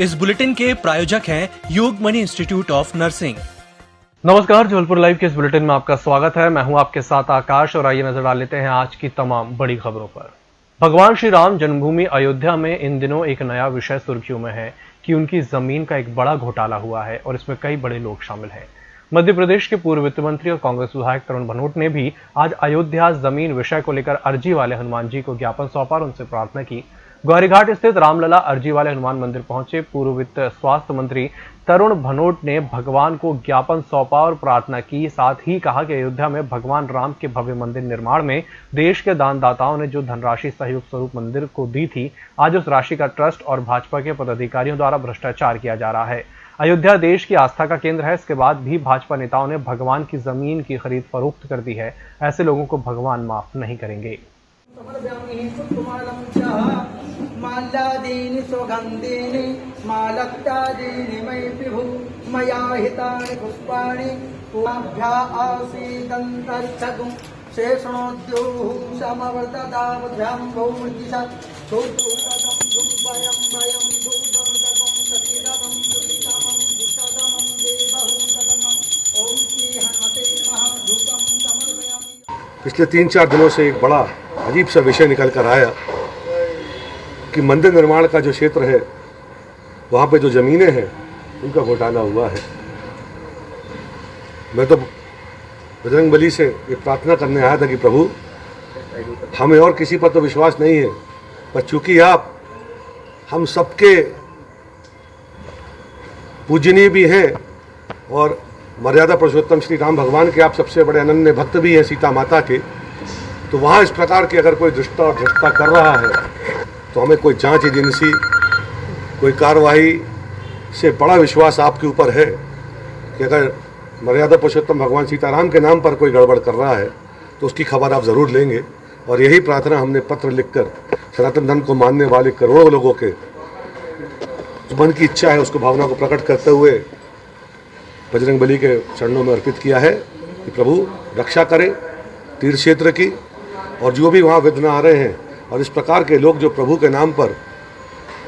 इस बुलेटिन के प्रायोजक हैं योगमणि इंस्टीट्यूट ऑफ नर्सिंग। नमस्कार, जबलपुर लाइव के इस बुलेटिन में आपका स्वागत है। मैं हूं आपके साथ आकाश और आइए नजर डाल लेते हैं आज की तमाम बड़ी खबरों पर। भगवान श्री राम जन्मभूमि अयोध्या में इन दिनों एक नया विषय सुर्खियों में है कि उनकी जमीन का एक बड़ा घोटाला हुआ है और इसमें कई बड़े लोग शामिल हैं। मध्य प्रदेश के पूर्व वित्त मंत्री और कांग्रेस विधायक तरुण भनोट ने भी आज अयोध्या जमीन विषय को लेकर अर्जी वाले हनुमान जी को ज्ञापन सौंपा और उनसे प्रार्थना की। गौरीघाट स्थित रामलला अर्जी वाले हनुमान मंदिर पहुंचे पूर्व वित्त स्वास्थ्य मंत्री तरुण भनोट ने भगवान को ज्ञापन सौंपा और प्रार्थना की। साथ ही कहा कि अयोध्या में भगवान राम के भव्य मंदिर निर्माण में देश के दानदाताओं ने जो धनराशि सहयोग स्वरूप मंदिर को दी थी, आज उस राशि का ट्रस्ट और भाजपा के पदाधिकारियों द्वारा भ्रष्टाचार किया जा रहा है। अयोध्या देश की आस्था का केंद्र है, इसके बाद भी भाजपा नेताओं ने भगवान की जमीन की खरीद फरोख्त कर दी है। ऐसे लोगों को भगवान माफ नहीं करेंगे। माल्यादीनि सुगन्धीनि मालत्यादीनि मयि विभु मया हितानि पुष्पाणि पुष्पाभ्या आसीदन्तर्चतुं शेषणोद्योः समवर्तदावध्यां भौर्दिशा धूपदं धूपयं वयं धूपमृतकं सतीदं दुरितमं दुषदमं देवहूतमं ॐ श्री हनुमते नमः धूपं समर्पयामि। पिछले 3-4 दिनों से एक बड़ा अजीब सा विषय निकल कर आया कि मंदिर निर्माण का जो क्षेत्र है, वहाँ पे जो ज़मीनें हैं, उनका घोटाला हुआ है। मैं तो बजरंगबली से ये प्रार्थना करने आया था कि प्रभु, हमें और किसी पर तो विश्वास नहीं है, पर चूंकि आप हम सबके पूजनीय भी हैं और मर्यादा पुरुषोत्तम श्री राम भगवान के आप सबसे बड़े अनन्य भक्त भी हैं सीता माता के, तो वहाँ इस प्रकार की अगर कोई भ्रष्टा कर रहा है तो हमें कोई जांच एजेंसी, कोई कार्रवाई से बड़ा विश्वास आपके ऊपर है कि अगर मर्यादा पुरुषोत्तम भगवान सीताराम के नाम पर कोई गड़बड़ कर रहा है तो उसकी खबर आप ज़रूर लेंगे। और यही प्रार्थना हमने पत्र लिखकर सनातन धर्म को मानने वाले करोड़ों लोगों के जो मन की इच्छा है, उसको भावना को प्रकट करते हुए बजरंगबली के चरणों में अर्पित किया है कि प्रभु रक्षा करें तीर्थ क्षेत्र की, और जो भी वहाँ विघ्न आ रहे हैं और इस प्रकार के लोग जो प्रभु के नाम पर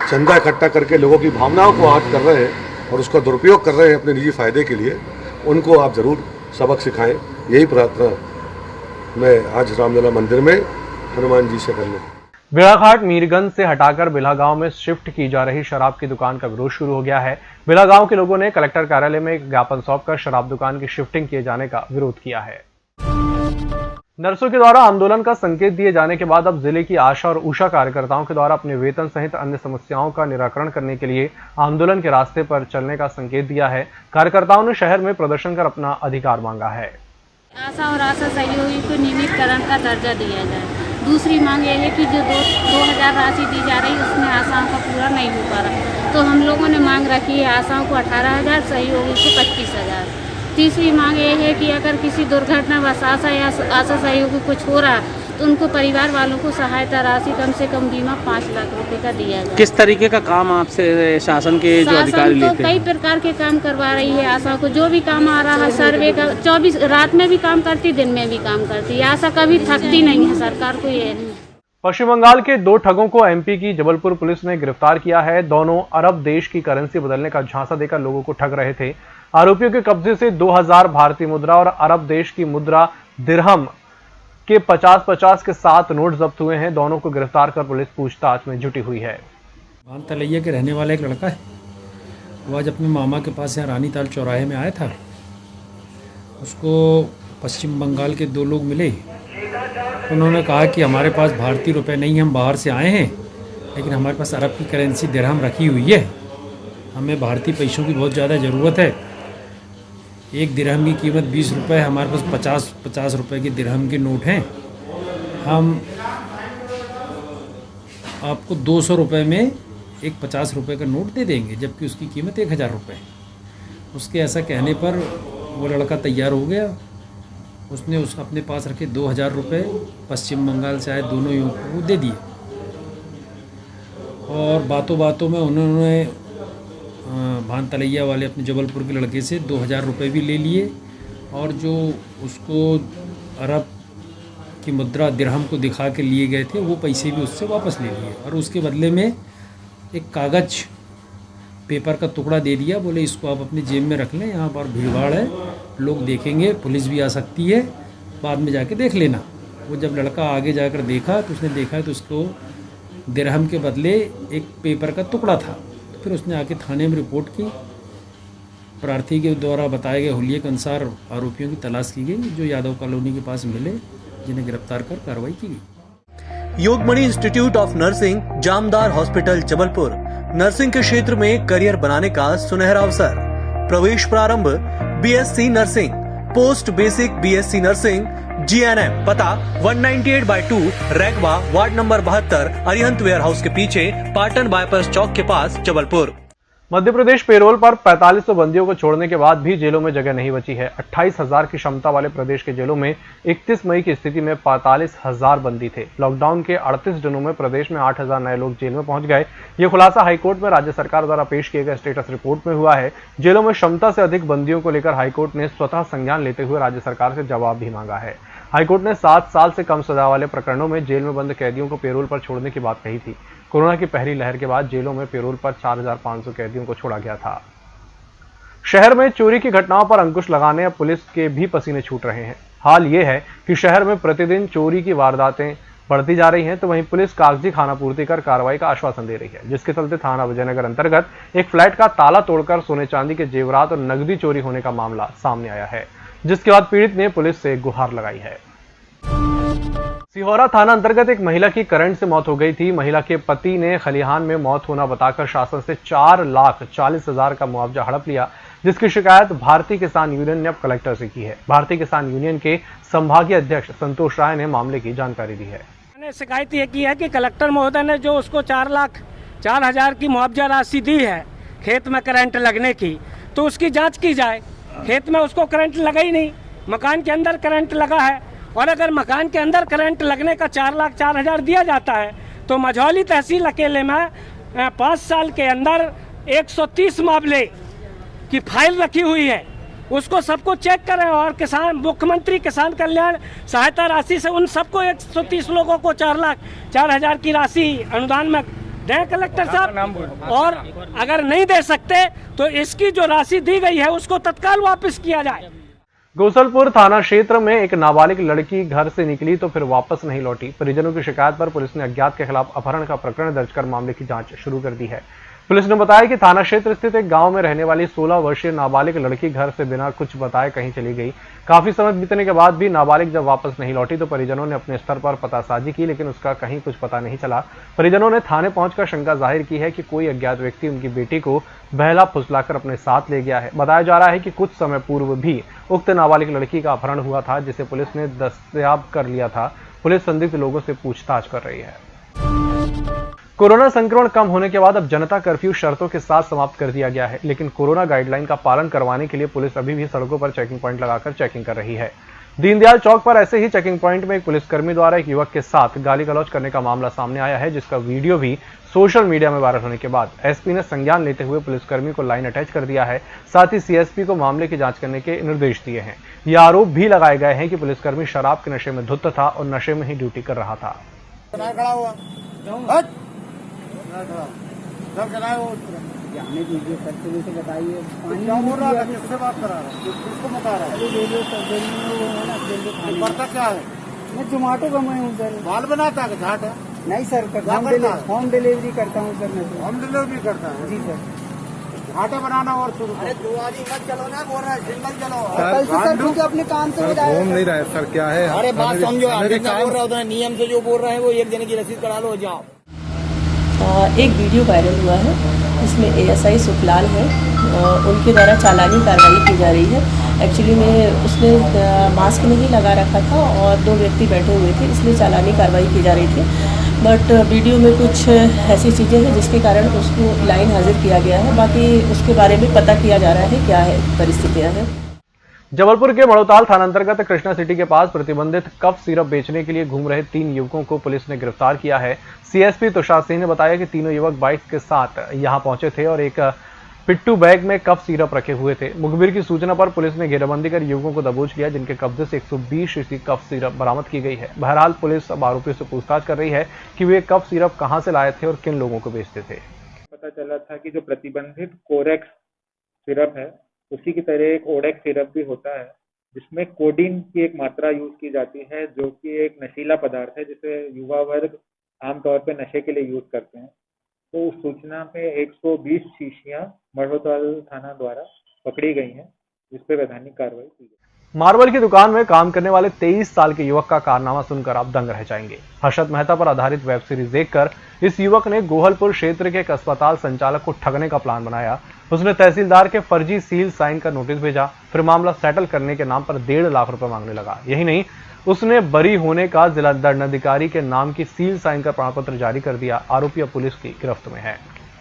चंदा इकट्ठा करके लोगों की भावनाओं को आहत कर रहे हैं और उसका दुरुपयोग कर रहे हैं अपने निजी फायदे के लिए, उनको आप ज़रूर सबक सिखाएं। यही प्रार्थना मैं आज रामलला मंदिर में हनुमान जी से करने। बेलाघाट मीरगंज से हटाकर बेला गांव में शिफ्ट की जा रही शराब की दुकान का विरोध शुरू हो गया है। बेला गांव के लोगों ने कलेक्टर कार्यालय में एक ज्ञापन सौंपकर शराब दुकान की शिफ्टिंग किए जाने का विरोध किया है। नर्सों के द्वारा आंदोलन का संकेत दिए जाने के बाद अब जिले की आशा और उषा कार्यकर्ताओं के द्वारा अपने वेतन सहित अन्य समस्याओं का निराकरण करने के लिए आंदोलन के रास्ते पर चलने का संकेत दिया है। कार्यकर्ताओं ने शहर में प्रदर्शन कर अपना अधिकार मांगा है। आशा और आशा सहयोगी को नियमितकरण का दर्जा दिया जाए। दूसरी मांग यह है कि जो 2000 राशि दी जा रही है उसमें आशाओं का पूरा नहीं हो पा रहा, तो हम लोगों ने मांग रखी है आशाओं को 18,000, सहयोगी को 25,000। तीसरी मांग ये है कि अगर किसी दुर्घटनावश आशा या आशा सहयोगी कुछ हो रहा तो उनको परिवार वालों को सहायता राशि कम से कम बीमा 5 लाख रुपए का दिया जाए। किस तरीके का काम आपसे शासन के जो अधिकारी लेते हैं? कई प्रकार के काम करवा रही है आशा को, जो भी काम आ रहा है सर्वे का 24 रात में भी काम करती, दिन में भी काम करती है। आशा कभी थकती नहीं है, सरकार को ये नहीं। पश्चिम बंगाल के 2 ठगों को एमपी की जबलपुर पुलिस ने गिरफ्तार किया है। दोनों अरब देश की करेंसी बदलने का झांसा देकर लोगों को ठग रहे थे। आरोपियों के कब्जे से 2000 भारतीय मुद्रा और अरब देश की मुद्रा दिरहम के 50-50 के 7 नोट जब्त हुए हैं। दोनों को गिरफ्तार कर पुलिस पूछताछ में जुटी हुई है। भान तलैया के रहने वाला एक लड़का है, वो आज अपने मामा के पास यहाँ रानी ताल चौराहे में आया था। उसको पश्चिम बंगाल के 2 लोग मिले। उन्होंने कहा कि हमारे पास भारतीय रुपए नहीं, हम बाहर से आए हैं, लेकिन हमारे पास अरब की करेंसी दिरहम रखी हुई है, हमें भारतीय पैसों की बहुत ज़्यादा ज़रूरत है। एक दिरहम की कीमत 20 रुपये, हमारे पास 50 रुपये के दिरहम के नोट हैं। हम आपको 200 रुपये में एक 50 रुपये का नोट दे देंगे, जबकि उसकी कीमत 1000 रुपये। उसके ऐसा कहने पर वो लड़का तैयार हो गया। उसने अपने पास रखे 2000 रुपये पश्चिम बंगाल से आए दोनों युवकों को दे दिए और बातों बातों में उन्होंने भान तलैया वाले अपने जबलपुर के लड़के से 2000 रुपये भी ले लिए और जो उसको अरब की मुद्रा दिरहम को दिखा के लिए गए थे वो पैसे भी उससे वापस ले लिए और उसके बदले में एक कागज़ पेपर का टुकड़ा दे दिया, बोले इसको आप अपनी जेब में रख लें, यहाँ पर भीड़भाड़ है, लोग देखेंगे, पुलिस भी आ सकती है, बाद में जाके देख लेना। वो जब लड़का आगे जाकर देखा तो उसने देखा तो उसको दिरहम के बदले एक पेपर का टुकड़ा था। तो फिर उसने आके थाने में रिपोर्ट की। प्रार्थी के द्वारा बताए गए हुलिये के अनुसार आरोपियों की तलाश की गई, जो यादव कॉलोनी के पास मिले, जिन्हें गिरफ्तार कर कार्रवाई की गई। Yogmani institute of nursing, Jamdar hospital, Jabalpur. Nursing के क्षेत्र में करियर बनाने का सुनहरा अवसर। प्रवेश प्रारंभ BSc nursing, post basic BSc nursing, GNM. पता 198/2 Raigwa, ward number 72, Arihant warehouse के पीछे, पाटन बाईपास चौक के पास, जबलपुर। मध्य प्रदेश पेरोल पर 4500 बंदियों को छोड़ने के बाद भी जेलों में जगह नहीं बची है। 28,000 की क्षमता वाले प्रदेश के जेलों में 31 मई की स्थिति में 45,000 बंदी थे। लॉकडाउन के 38 दिनों में प्रदेश में 8,000 नए लोग जेल में पहुंच गए। ये खुलासा हाईकोर्ट में राज्य सरकार द्वारा पेश किए गए स्टेटस रिपोर्ट में हुआ है। जेलों में क्षमता से अधिक बंदियों को लेकर हाईकोर्ट ने स्वतः संज्ञान लेते हुए राज्य सरकार से जवाब भी मांगा है। हाईकोर्ट ने 7 साल से कम सजा वाले प्रकरणों में जेल में बंद कैदियों को पेरोल पर छोड़ने की बात कही थी। कोरोना की पहली लहर के बाद जेलों में पेरोल पर 4,500 कैदियों को छोड़ा गया था। शहर में चोरी की घटनाओं पर अंकुश लगाने अब पुलिस के भी पसीने छूट रहे हैं। हाल ये है कि शहर में प्रतिदिन चोरी की वारदातें बढ़ती जा रही हैं, तो वहीं पुलिस कागजी खानापूर्ति कर कार्रवाई का आश्वासन दे रही है, जिसके चलते थाना विजयनगर अंतर्गत एक फ्लैट का ताला तोड़कर सोने चांदी के जेवरात और नकदी चोरी होने का मामला सामने आया है, जिसके बाद पीड़ित ने पुलिस से गुहार लगाई है। सिहोरा थाना अंतर्गत एक महिला की करंट से मौत हो गई थी। महिला के पति ने खलिहान में मौत होना बताकर शासन से 4,40,000 का मुआवजा हड़प लिया, जिसकी शिकायत भारतीय किसान यूनियन ने अब कलेक्टर से की है। भारतीय किसान यूनियन के संभागीय अध्यक्ष संतोष राय ने मामले की जानकारी दी है। मैंने शिकायत ये की है कि कलेक्टर महोदय ने जो उसको 4,04,000 की मुआवजा राशि दी है खेत में करंट लगने की, तो उसकी जाँच की जाए। खेत में उसको करंट लगा ही नहीं, मकान के अंदर करंट लगा है। और अगर मकान के अंदर करंट लगने का 4,04,000 दिया जाता है, तो मझौली तहसील अकेले में 5 साल के अंदर 130 मामले की फाइल रखी हुई है। उसको सबको चेक करें और किसान मुख्यमंत्री किसान कल्याण सहायता राशि से उन सबको 130 लोगों को 4,04,000 की राशि अनुदान में दें कलेक्टर साहब। और अगर नहीं दे सकते तो इसकी जो राशि दी गई है उसको तत्काल वापस किया जाए। गोसलपुर थाना क्षेत्र में एक नाबालिग लड़की घर से निकली तो फिर वापस नहीं लौटी। परिजनों की शिकायत पर पुलिस ने अज्ञात के खिलाफ अपहरण का प्रकरण दर्ज कर मामले की जांच शुरू कर दी है। पुलिस ने बताया कि थाना क्षेत्र स्थित एक गांव में रहने वाली 16 वर्षीय नाबालिग लड़की घर से बिना कुछ बताए कहीं चली गई। काफी समय बीतने के बाद भी नाबालिग जब वापस नहीं लौटी तो परिजनों ने अपने स्तर पर पतासाजी की, लेकिन उसका कहीं कुछ पता नहीं चला। परिजनों ने थाने पहुंचकर शंका जाहिर की है कि कोई अज्ञात व्यक्ति उनकी बेटी को बहला फुसलाकर अपने साथ ले गया है। बताया जा रहा है कि कुछ समय पूर्व भी उक्त नाबालिग लड़की का अपहरण हुआ था, जिसे पुलिस ने दस्तयाब कर लिया था। पुलिस संदिग्ध लोगों से पूछताछ कर रही है। कोरोना संक्रमण कम होने के बाद अब जनता कर्फ्यू शर्तों के साथ समाप्त कर दिया गया है, लेकिन कोरोना गाइडलाइन का पालन करवाने के लिए पुलिस अभी भी सड़कों पर चेकिंग पॉइंट लगाकर चेकिंग कर रही है। दीनदयाल चौक पर ऐसे ही चेकिंग पॉइंट में एक पुलिसकर्मी द्वारा एक युवक के साथ गाली गलौज करने का मामला सामने आया है, जिसका वीडियो भी सोशल मीडिया में वायरल होने के बाद एसपी ने संज्ञान लेते हुए पुलिसकर्मी को लाइन अटैच कर दिया है। साथ ही सीएसपी को मामले की जांच करने के निर्देश दिए हैं। ये आरोप भी लगाए गए हैं कि पुलिसकर्मी शराब के नशे में धुत था और नशे में ही ड्यूटी कर रहा था। मैं जोमेटो का मैं हूँ सर। बाल बनाता है घाट है? नहीं सर, होम डिलीवरी करता हूँ सर मैं। होम डिलीवरी करता है? जी सर। घाटा बनाना और शुरू। अरे दुआरी मत चलो ना, बोल रहा है सिंगल चलो। कल से सर क्योंकि अपने काम से घूम नहीं रहा है सर, क्या है? अरे बात समझो, बोल रहा होता है नियम से जो बोल रहे हैं वो 1 दिन की रसीद करा लो, जाओ। एक वीडियो वायरल हुआ है, इसमें एएसआई सुखलाल है, उनके द्वारा चालानी कार्रवाई की जा रही है। एक्चुअली में उसने मास्क नहीं लगा रखा था और 2 व्यक्ति बैठे हुए थे, इसलिए चालानी कार्रवाई की जा रही थी। बट वीडियो में कुछ ऐसी चीज़ें हैं जिसके कारण उसको लाइन हाजिर किया गया है। बाकी उसके बारे में पता किया जा रहा है क्या है परिस्थितियाँ हैं। जबलपुर के मड़ोताल थाना अंतर्गत कृष्णा सिटी के पास प्रतिबंधित कफ सिरप बेचने के लिए घूम रहे 3 युवकों को पुलिस ने गिरफ्तार किया है। सीएसपी तुषार सिंह ने बताया कि तीनों युवक बाइक के साथ यहां पहुंचे थे और एक पिट्टू बैग में कफ सिरप रखे हुए थे। मुखबिर की सूचना पर पुलिस ने घेराबंदी कर युवकों को दबोच लिया, जिनके कब्जे से 120 शीशी कफ सिरप बरामद की गई है। बहरहाल पुलिस अब आरोपियों से पूछताछ कर रही है कि वे कफ सिरप कहां से लाए थे और किन लोगों को बेचते थे। पता चला था कि जो प्रतिबंधित कोरेक्स सिरप है उसी की तरह एक ओडेक्स सिरप भी होता है जिसमें कोडीन की एक मात्रा यूज की जाती है, जो कि एक नशीला पदार्थ है जिसे युवा वर्ग आमतौर पे नशे के लिए यूज करते हैं। तो उस सूचना पे 120 शीशियां मढ़ोताल थाना द्वारा पकड़ी गई हैं, जिस पे वैधानिक कार्रवाई की गई। मार्बल की दुकान में काम करने वाले 23 साल के युवक का कारनामा सुनकर आप दंग रह जाएंगे। हर्षद मेहता पर आधारित वेब सीरीज देखकर इस युवक ने गोहलपुर क्षेत्र के एक अस्पताल संचालक को ठगने का प्लान बनाया। उसने तहसीलदार के फर्जी सील साइन का नोटिस भेजा, फिर मामला सेटल करने के नाम पर 1.5 लाख रुपए मांगने लगा। यही नहीं, उसने बरी होने का जिला दंडाधिकारी के नाम की सील साइन का प्रमाण पत्र जारी कर दिया। आरोपी अब पुलिस की गिरफ्त में है।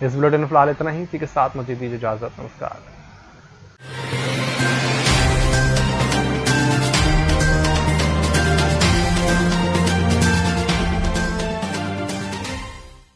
इस बुलेटिन में फिलहाल इतना ही। इसी के साथ मुझे दीजिए इजाजत। नमस्कार।